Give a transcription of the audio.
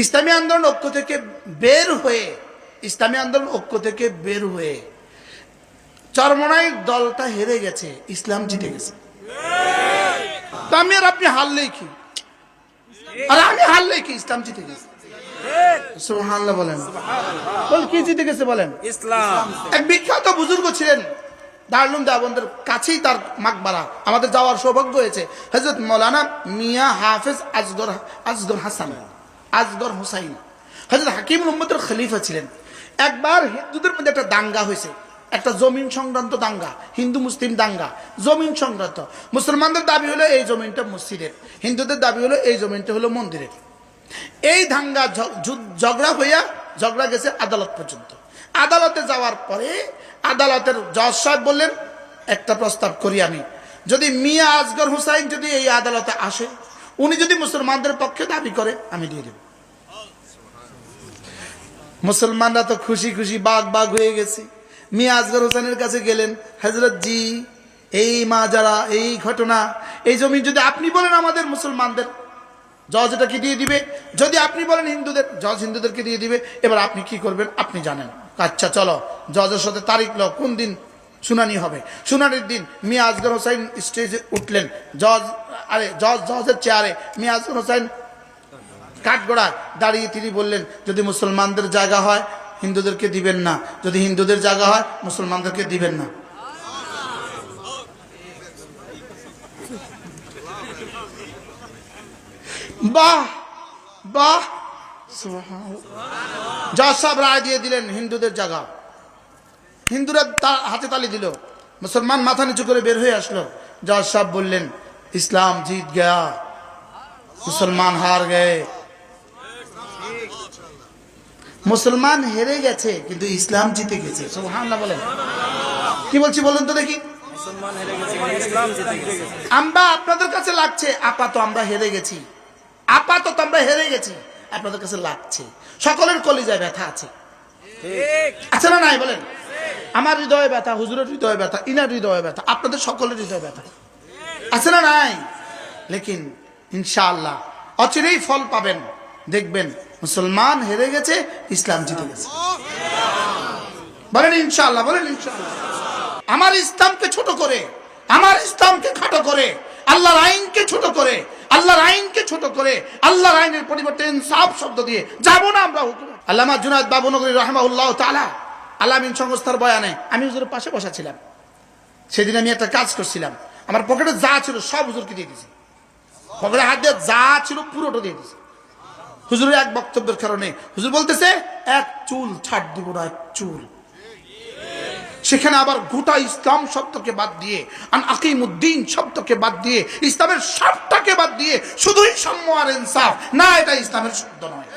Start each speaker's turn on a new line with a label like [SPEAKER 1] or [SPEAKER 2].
[SPEAKER 1] ইসলামী আন্দোলন ঐক্য থেকে বের হয়ে চরমনাই দলটা হেরে গেছে, ইসলাম জিতে গেছে। তো আমি আর আপনি হারলেই কি, আর আমি হারলেই কি, ইসলাম জিতে গেছে। সুবহানাল্লাহ বলেন। কি জিতে গেছে বলেন? ইসলাম। এক বিখ্যাত বুজুর্গ ছিলেন, দারুল দেওবন্দের কাছেই তার মাকবারা, আমাদের যাওয়ার সৌভাগ্য হয়েছে। হযরত মাওলানা মিয়া হাফেজ আসগর হুসাইন, হযরত হাকিমুল উম্মতের খলিফা ছিলেন। একবার হিন্দুদের মধ্যে একটা দাঙ্গা হয়েছে, একটা জমিন সংক্রান্ত দাঙ্গা, হিন্দু মুসলিম দাঙ্গা, জমিন সংক্রান্ত। মুসলমানদের দাবি হলো এই জমিনটা মসজিদের, হিন্দুদের দাবি হলো এই জমিনটা হলো মন্দিরের। এই দাঙ্গা ঝগড়া গেছে আদালত পর্যন্ত। আদালতে যাওয়ার পরে আদালতের জজ সাহেব বললেন, একটা প্রস্তাব করি আমি, যদি মিয়া আসগর হুসাইন যদি এই আদালতে আসে, উনি যদি মুসলমানদের পক্ষে দাবি করে, আমি দিয়ে দেব। মুসলমানরা তো খুশি খুশি বাগ হয়ে গেছে। মিয়া আসগর হুসাইনের কাছে গেলেন, হযরত জি, এই মাজারা, এই ঘটনা, এই জমি যদি আপনি বলেন আমাদের মুসলমানদের, জজ এটাকে দিয়ে দিবে। যদি আপনি বলেন হিন্দুদের, জজ হিন্দুদেরকে দিয়ে দিবে। এবার আপনি কি করবেন আপনি জানেন। আচ্ছা চলো, জজের সাথে তারিখ লো, কোন দিন শুনানি হবে। শুনানির দিন মিয়া আসগর হোসেন স্টেজে উঠলেন, জজের চেয়ারে মিয়া আসগর হোসেন কাঠগড়া দাঁড়িয়ে তিনি বললেন, যদি মুসলমানদের জায়গা হয় হিন্দুদেরকে দিবেন না, যদি হিন্দুদের জায়গা হয় মুসলমানদেরকে দিবেন না। বাহ বাহ, জজ সাহেব রায় দিয়ে দিলেন হিন্দুদের জায়গা। হিন্দুরা হাতে তালি দিল, মুসলমান মাথা নিচু করে বের হয়ে আসলো। জজ সাহেব বললেন, ইসলাম জিত গয়া, মুসলমান হার গে। মুসলমান হেরে গেছে কিন্তু ইসলাম জিতে গেছে। সুবহানাল্লাহ বলেন। কি বলছি বলেন তো দেখি। আমরা আপনাদের কাছে লাগছে আপাতত আমরা হেরে গেছি, আপনাদের কাছে লাগছে। সকলের কলিজায় ব্যথা আছে, আছে না নাই বলেন? আমার হৃদয়ে ব্যথা, হুজুরের হৃদয়ে ব্যথা, ইনার হৃদয়ে ব্যথা, আপনাদের সকলের হৃদয়ে ব্যথা, আছে না নাই? লেকিন ইনশাআল্লাহ অচিরেই ফল পাবেন, দেখবেন মুসলমান হেরে গেছে, ইসলাম জিতে গেছে। বলেন ইনশাআল্লাহ, বলেন ইনশাআল্লাহ। আমার ইসলামকে ছোট করে, আমার ইসলামকে খাটো করে, আল্লাহর আইনকে ছোট করে, আল্লাহর আইনের পরিবর্তে ইনসাফ শব্দ দিয়ে যাব না আমরা। আল্লামা জুনায়েদ বাবুনগরী রাহিমাহুল্লাহ তাআলা আলামিন সংস্থার বয়ানে আমি হুজুরের পাশে বসা ছিলাম। সেদিন আমি একটা কাজ করছিলাম, আমার পকেটে যা ছিল সব হুজুরকে দিয়ে দিয়েছি। পকেটে হাত দিয়ে যা ছিল পুরোটা দিয়ে দিয়েছি। হুজুরের এক বক্তব্যের কারণে হুজুর বলতেছে, এক চুল ছাড় দিব না, এক চুল। সেখানে আবার গোটা ইসলাম শব্দকে বাদ দিয়ে, আন আকিমুদ্দিন শব্দকে বাদ দিয়ে, ইসলামের সবটাকে বাদ দিয়ে শুধুই সাম্য আর ইনসাফ, না এটা ইসলামের শব্দ নয়।